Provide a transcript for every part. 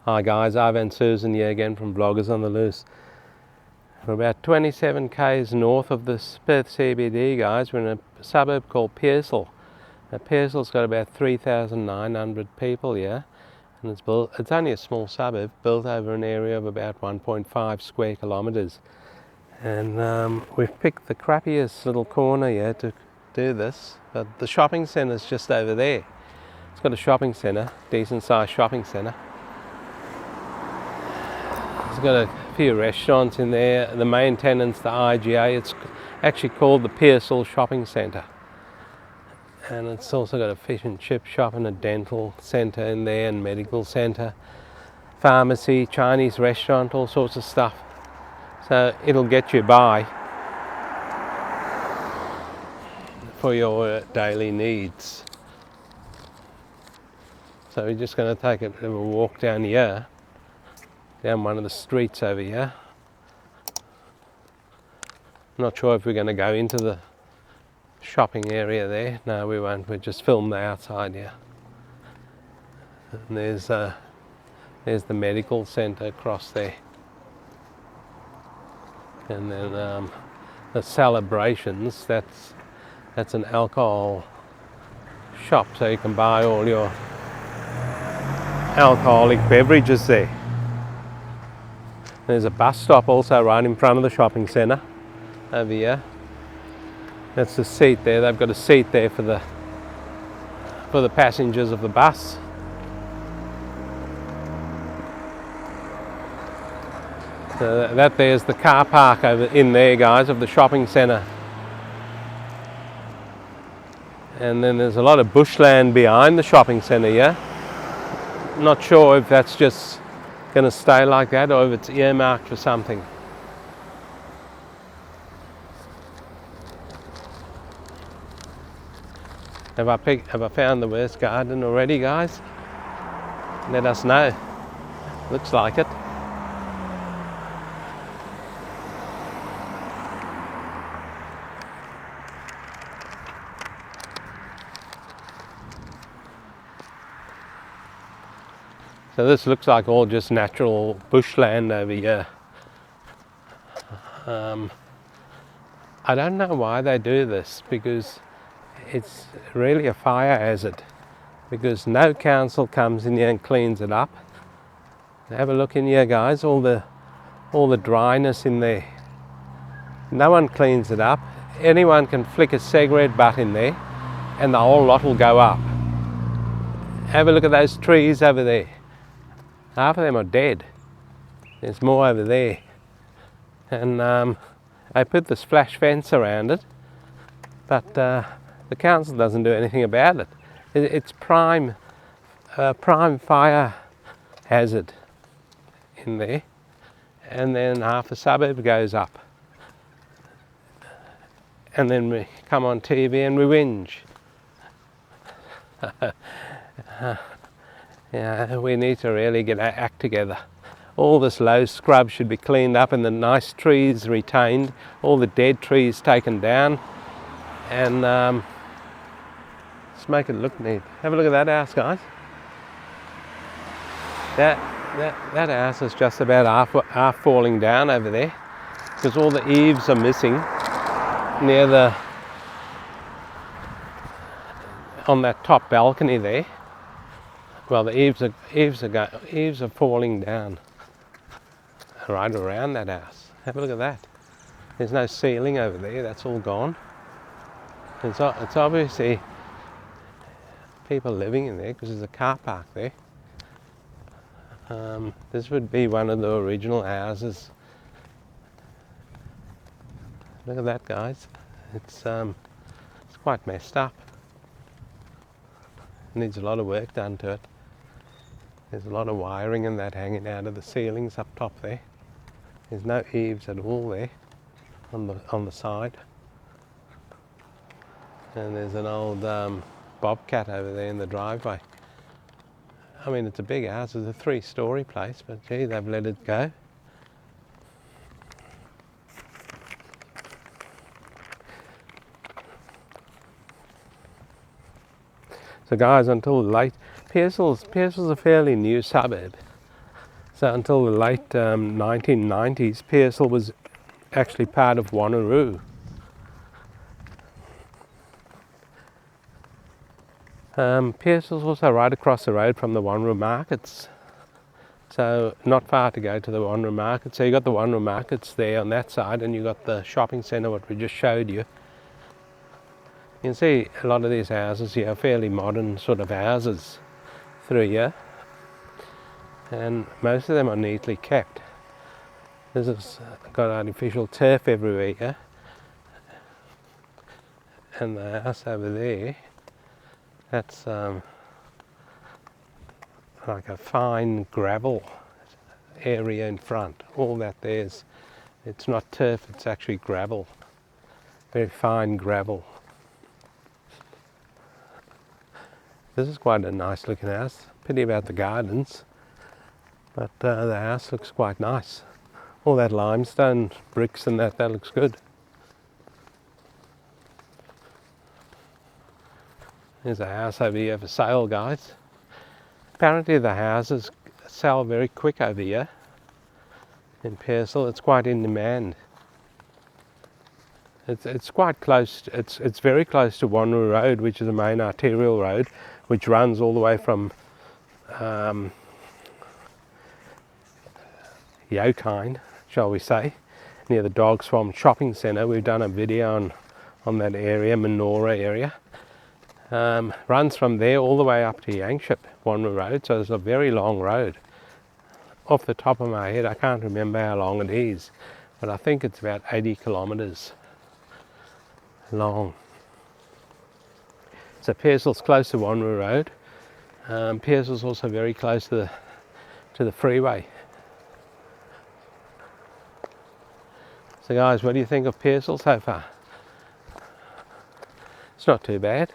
Hi guys, Ivan and Susan here again from Vloggers on the Loose. We're about 27 k's north of the Perth CBD, guys. We're in a suburb called Pearsall. Now, Pearsall's got about 3,900 people here, and it's only a small suburb built over an area of about 1.5 square kilometres. And we've picked the crappiest little corner here to do this, but the shopping centre's just over there. It's got a shopping centre, decent sized shopping centre. It's got a few restaurants in there. The main tenant's the IGA. It's actually called the Pearsall Shopping Centre. And it's also got a fish and chip shop and a dental centre in there and medical centre, pharmacy, Chinese restaurant, all sorts of stuff. So it'll get you by for your daily needs. So we're just going to take a bit of a walk down here, down one of the streets over here. Not sure if we're going to go into the shopping area there. No, we won't. We'll just film the outside here. And there's the medical centre across there. And then the Celebrations, that's an alcohol shop, so you can buy all your alcoholic beverages there. There's a bus stop also right in front of the shopping centre over here. That's the seat there. They've got a seat there for the passengers of the bus. So that there's the car park over in there, guys, of the shopping centre. And then there's a lot of bushland behind the shopping centre here. Not sure if that's just going to stay like that or if it's earmarked for something. Have I found the worst garden already, guys? Let us know. Looks like it. So this looks like all just natural bushland over here. I don't know why they do this, because it's really a fire hazard, because no council comes in here and cleans it up. Have a look in here, guys, all the dryness in there. No one cleans it up. Anyone can flick a cigarette butt in there and the whole lot will go up. Have a look at those trees over there. Half of them are dead. There's more over there. And I put this flash fence around it, but the council doesn't do anything about it. It's prime fire hazard in there. And then half the suburb goes up. And then we come on TV and we whinge. Yeah, we need to really get our act together. All this low scrub should be cleaned up and the nice trees retained, all the dead trees taken down, and just make it look neat. Have a look at that house, guys. That house is just about half falling down over there, because all the eaves are missing near on that top balcony there. Well, the eaves are falling down right around that house. Have a look at that. There's no ceiling over there. That's all gone. It's obviously people living in there, because there's a car park there. This would be one of the original houses. Look at that, guys. It's quite messed up. It needs a lot of work done to it. There's a lot of wiring and that hanging out of the ceilings up top there. There's no eaves at all there on the side. And there's an old bobcat over there in the driveway. I mean, it's a big house. It's a 3-story place, but gee, they've let it go. So guys, until late, Pearsall's a fairly new suburb. So until the late 1990s, Pearsall was actually part of Wanneroo. Pearsall's also right across the road from the Wanneroo markets. So not far to go to the Wanneroo market. So you got the Wanneroo markets there on that side, and you got the shopping centre, what we just showed you. You can see a lot of these houses here are fairly modern sort of houses through here, and most of them are neatly kept. This has got artificial turf everywhere here, and the house over there, that's like a fine gravel area in front. All that there's, it's not turf, it's actually gravel, very fine gravel. This is quite a nice looking house. Pity about the gardens, but the house looks quite nice. All that limestone bricks and that looks good. There's a house over here for sale, guys. Apparently the houses sell very quick over here in Pearsall. It's quite in demand. It's quite close. It's very close to Wanneroo Road, which is the main arterial road, which runs all the way from Yokine, shall we say, near the Dog Swamp Shopping Centre. We've done a video on that area, Menorah area. Runs from there all the way up to Yankship, Wanneroo Road, so it's a very long road. Off the top of my head, I can't remember how long it is, but I think it's about 80 kilometres long. So Pearsall's close to Wanneroo Road. Pearsall's also very close to the freeway. So guys, what do you think of Pearsall so far? It's not too bad.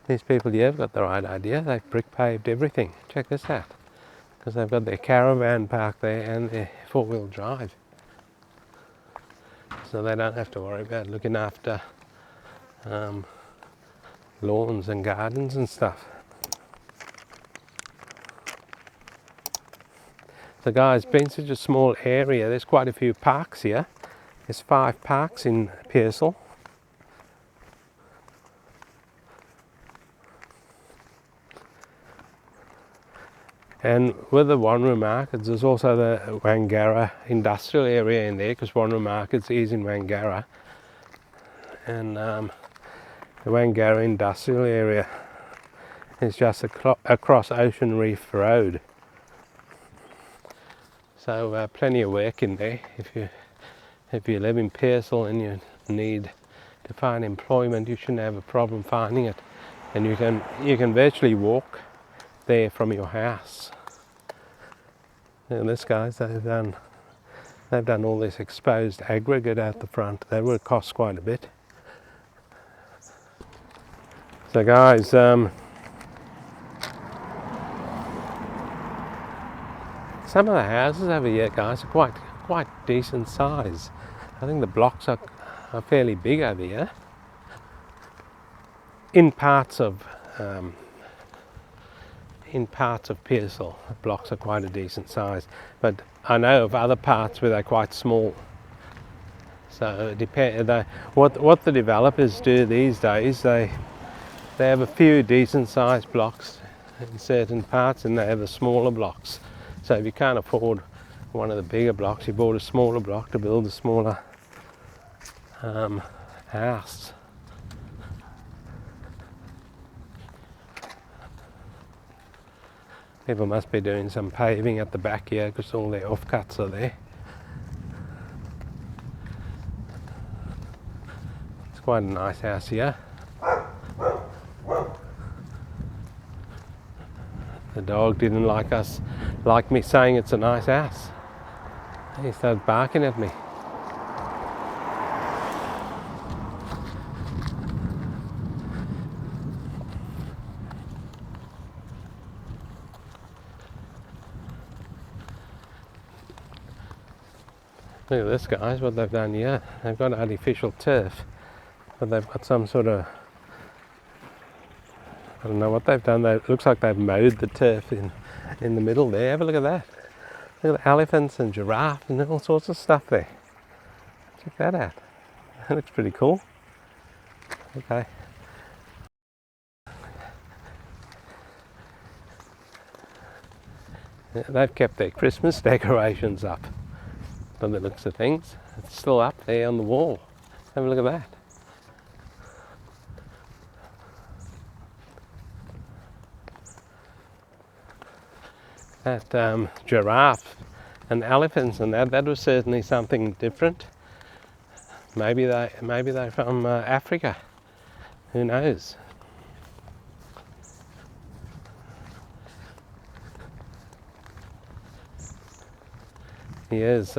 These people here have got the right idea. They've brick paved everything. Check this out. Because they've got their caravan park there and their four-wheel drive. So they don't have to worry about looking after lawns and gardens and stuff. So guys, being such a small area, there's quite a few parks here. There's 5 parks in Pearsall. And with the Wanneroo markets, there's also the Wangara industrial area in there, because Wanneroo markets is in Wangara. And the Wangara industrial area is just across Ocean Reef Road. So plenty of work in there. If you live in Pearsall and you need to find employment, you shouldn't have a problem finding it. And you can virtually walk there from your house. Look at this, guys. They've done all this exposed aggregate out the front. That would cost quite a bit. So guys, some of the houses over here, guys, are quite decent size. I think the blocks are fairly big over here. In parts of Pearsall, the blocks are quite a decent size, but I know of other parts where they're quite small. So it depends. What the developers do these days, they have a few decent sized blocks in certain parts, and they have the smaller blocks. So if you can't afford one of the bigger blocks, you bought a smaller block to build a smaller house. People must be doing some paving at the back here because all their offcuts are there. It's quite a nice house here. The dog didn't like me saying it's a nice house. He started barking at me. Look at this, guys, what they've done here. They've got artificial turf, but they've got some sort of I don't know what they've done. It looks like they've mowed the turf in the middle there. Have a look at that. Look at the elephants and giraffe and all sorts of stuff there. Check that out. That looks pretty cool. Okay. Yeah, they've kept their Christmas decorations up by the looks of things. It's still up there on the wall. Have a look at that. That giraffe and elephants and that was certainly something different. Maybe they're from Africa. Who knows? Here's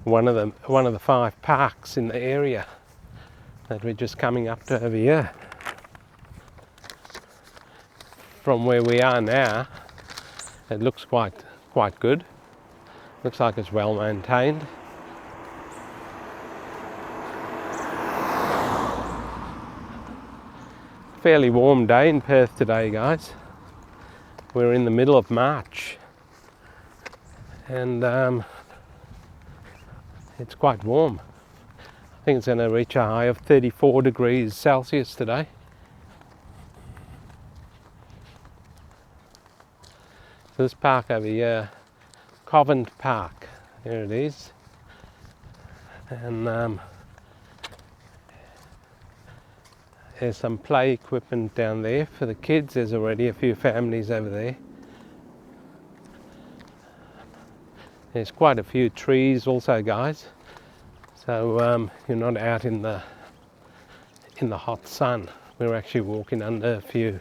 one of the 5 parks in the area that we're just coming up to over here. From where we are now, it looks quite good. Looks like it's well maintained. Fairly warm day in Perth today, guys. We're in the middle of March and it's quite warm. I think it's going to reach a high of 34 degrees Celsius today. So this park over here, Covent Park, there it is. And there's some play equipment down there for the kids. There's already a few families over there. There's quite a few trees also, guys. So you're not out in the hot sun. We're actually walking under a few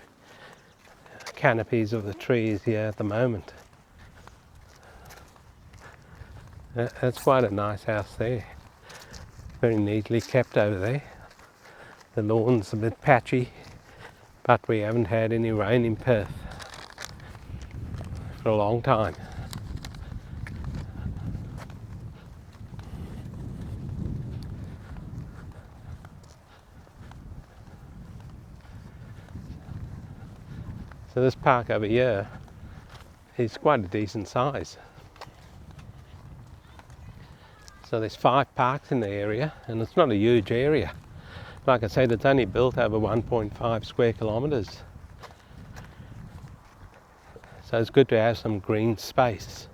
canopies of the trees here at the moment. That's quite a nice house there. Very neatly kept over there. The lawn's a bit patchy, but we haven't had any rain in Perth for a long time. So this park over here is quite a decent size. So there's 5 parks in the area, and it's not a huge area. Like I said, it's only built over 1.5 square kilometres. So it's good to have some green space.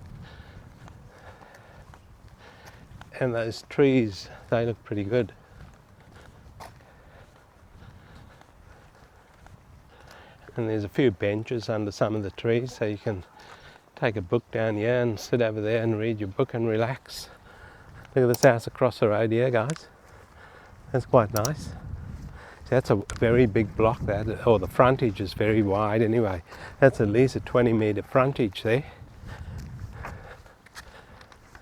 And those trees, they look pretty good. And there's a few benches under some of the trees, so you can take a book down here and sit over there and read your book and relax. Look at this house across the road here, guys. That's quite nice. So that's a very big block, that, or the frontage is very wide anyway. That's at least a 20-metre frontage there.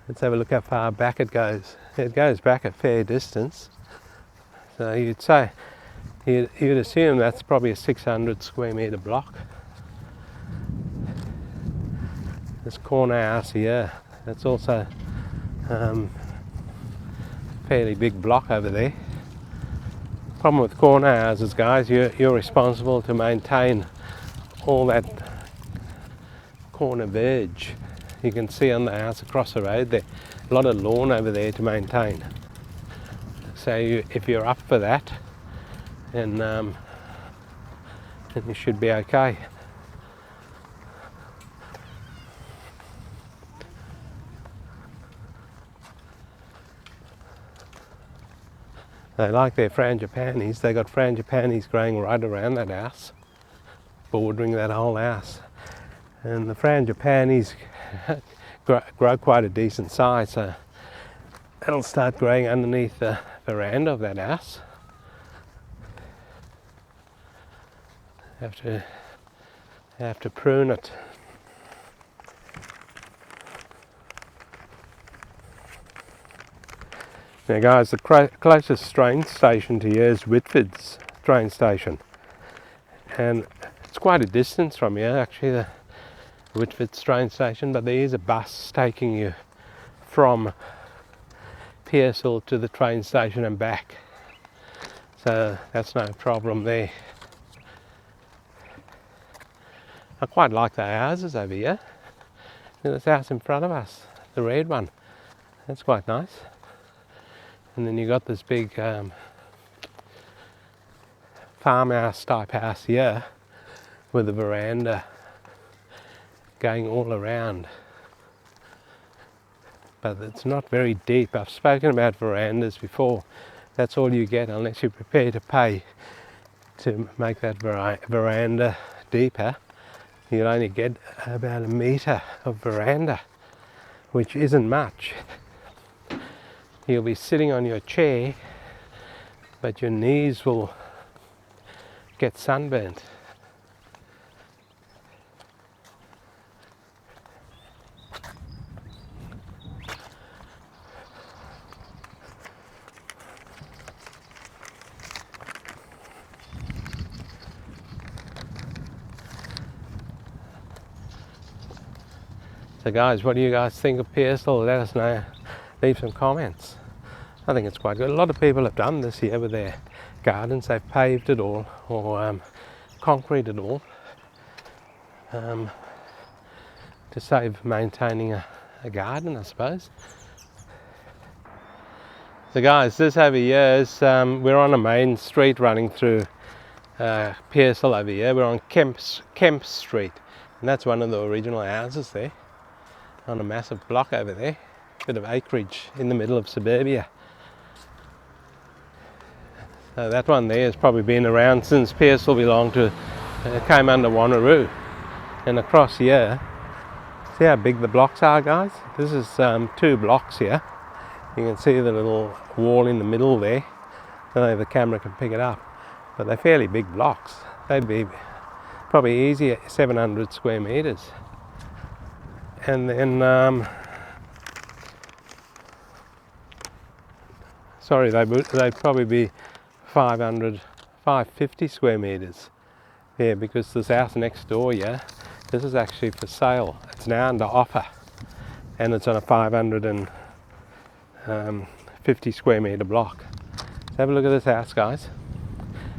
Let's have a look how far back it goes. It goes back a fair distance. So you'd assume that's probably a 600 square metre block. This corner house here, that's also a fairly big block over there. Problem with corner houses, guys, you're responsible to maintain all that corner verge. You can see on the house across the road there, a lot of lawn over there to maintain. So if you're up for that, then you should be okay. They like their frangipanis. They got frangipanis growing right around that house, bordering that whole house. And the frangipanis grow quite a decent size, so it'll start growing underneath the veranda of that house. Have to prune it. Now guys, the closest train station to here is Whitford's train station, and it's quite a distance from here actually, the Whitford's train station, but there is a bus taking you from Pearsall to the train station and back, so that's no problem there. I quite like the houses over here. Look at this house in front of us, the red one. That's quite nice. And then you got this big farmhouse type house here with a veranda going all around. But it's not very deep. I've spoken about verandas before. That's all you get unless you're prepared to pay to make that veranda deeper. You'll only get about 1 metre of veranda, which isn't much. You'll be sitting on your chair, but your knees will get sunburnt. So guys, what do you guys think of Pearsall? Let us know. Leave some comments. I think it's quite good. A lot of people have done this here with their gardens. They've paved it all or concrete it all to save maintaining a garden, I suppose. So guys, this over here is, we're on a main street running through Pearsall over here. We're on Kemp Street, and that's one of the original houses there on a massive block over there. Bit of acreage in the middle of suburbia. So that one there has probably been around since Pearsall belonged to, came under Wanneroo. And across here, see how big the blocks are, guys? This is 2 blocks here. You can see the little wall in the middle there. I don't know if the camera can pick it up, but they're fairly big blocks. They'd be probably easy 700 square metres. And then, sorry, they'd probably be 550 square metres. Yeah, because this house next door, yeah, this is actually for sale. It's now under offer, and it's on a 550 square metre block. So have a look at this house, guys.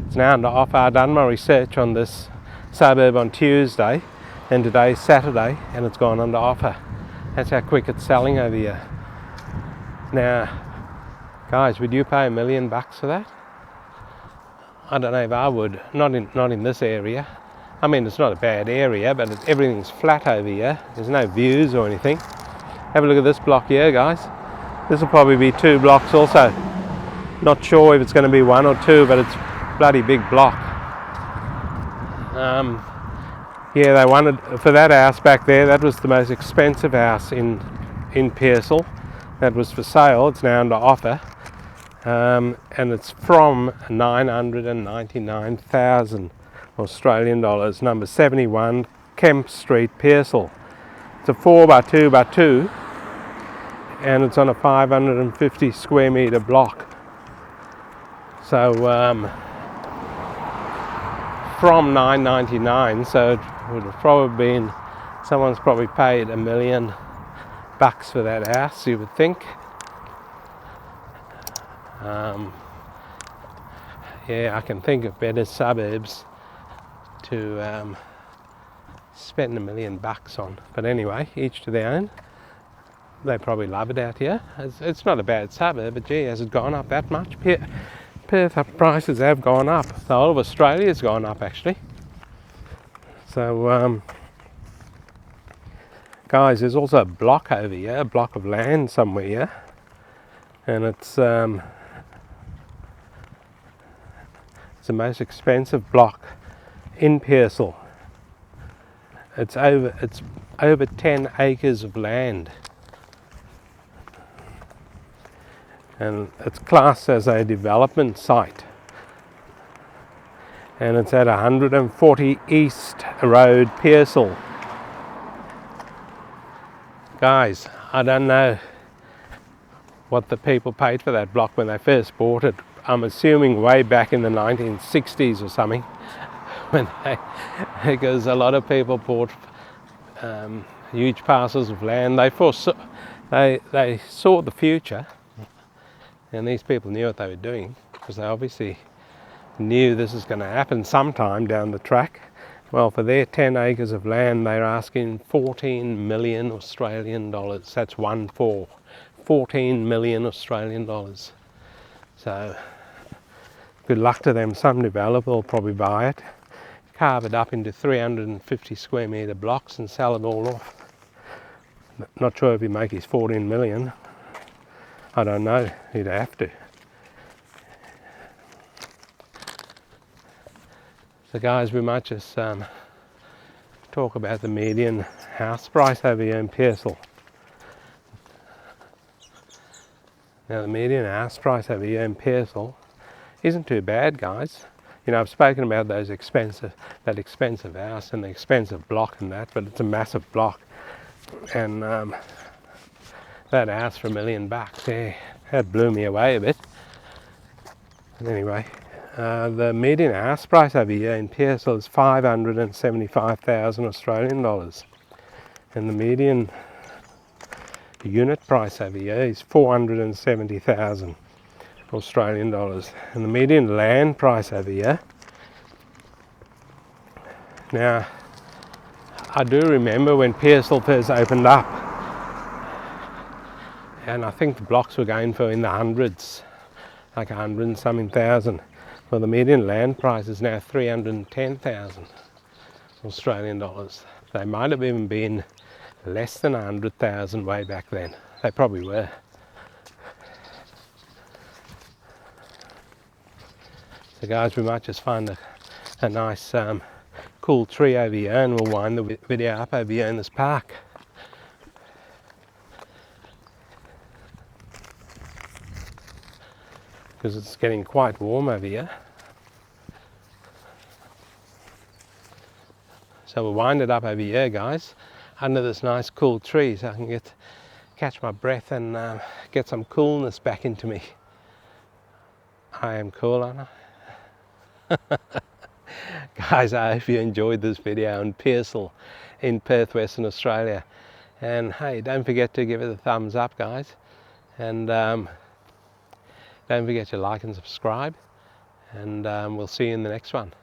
It's now under offer. I've done my research on this suburb on Tuesday, and today's Saturday, and it's gone under offer. That's how quick it's selling over here. Now, guys, would you pay $1 million for that? I don't know if I would. Not in this area. I mean, it's not a bad area, but everything's flat over here. There's no views or anything. Have a look at this block here, guys. This will probably be 2 blocks also. Not sure if it's going to be 1 or 2, but it's a bloody big block. Yeah, they wanted, for that house back there, that was the most expensive house in Pearsall. That was for sale. It's now under offer. And it's from 999,000 Australian dollars, number 71 Kemp Street, Pearsall. It's a 4x2x2, and it's on a 550 square metre block. So from 999, so it would have probably been, someone's probably paid $1 million for that house, you would think. Yeah, I can think of better suburbs to spend $1 million on. But anyway, each to their own. They probably love it out here. It's not a bad suburb, but gee, has it gone up that much? Perth prices have gone up. The whole of Australia's gone up, actually. So, guys, there's also a block over here, a block of land somewhere here. And it's the most expensive block in Pearsall. It's over 10 acres of land, and it's classed as a development site, and it's at 140 East Road, Pearsall. Guys, I don't know what the people paid for that block when they first bought it. I'm assuming way back in the 1960s or something, because a lot of people bought huge parcels of land. They saw the future, and these people knew what they were doing, because they obviously knew this is going to happen sometime down the track. Well, for their 10 acres of land, they're asking 14 million Australian dollars. That's 1-4. 14 million Australian dollars. So, good luck to them. Some developer will probably buy it, carve it up into 350 square metre blocks and sell it all off. Not sure if he'd make his 14 million. I don't know. He'd have to. So guys, we might just talk about the median house price over here in Pearsall. Now the median house price over here in Pearsall isn't too bad, guys. You know, I've spoken about that expensive house and the expensive block and that, but it's a massive block. And that house for $1 million, yeah, that blew me away a bit. But anyway, the median house price over here in Pearsall is 575,000 Australian dollars, and the median unit price over here is 470,000 Australian dollars, and the median land price over here. Now, I do remember when Pearsall first opened up, and I think the blocks were going for in the hundreds, like 100 and something thousand. Well, the median land price is now 310,000 Australian dollars. They might have even been less than 100,000 way back then. They probably were. So guys, we might just find a nice cool tree over here, and we'll wind the video up over here in this park. Because it's getting quite warm over here. So we'll wind it up over here, guys, under this nice cool tree, so I can catch my breath and get some coolness back into me. I am cool, aren't I? Guys, I hope you enjoyed this video on Pearsall in Perth, Western Australia. And hey, don't forget to give it a thumbs up, guys. And don't forget to like and subscribe. And we'll see you in the next one.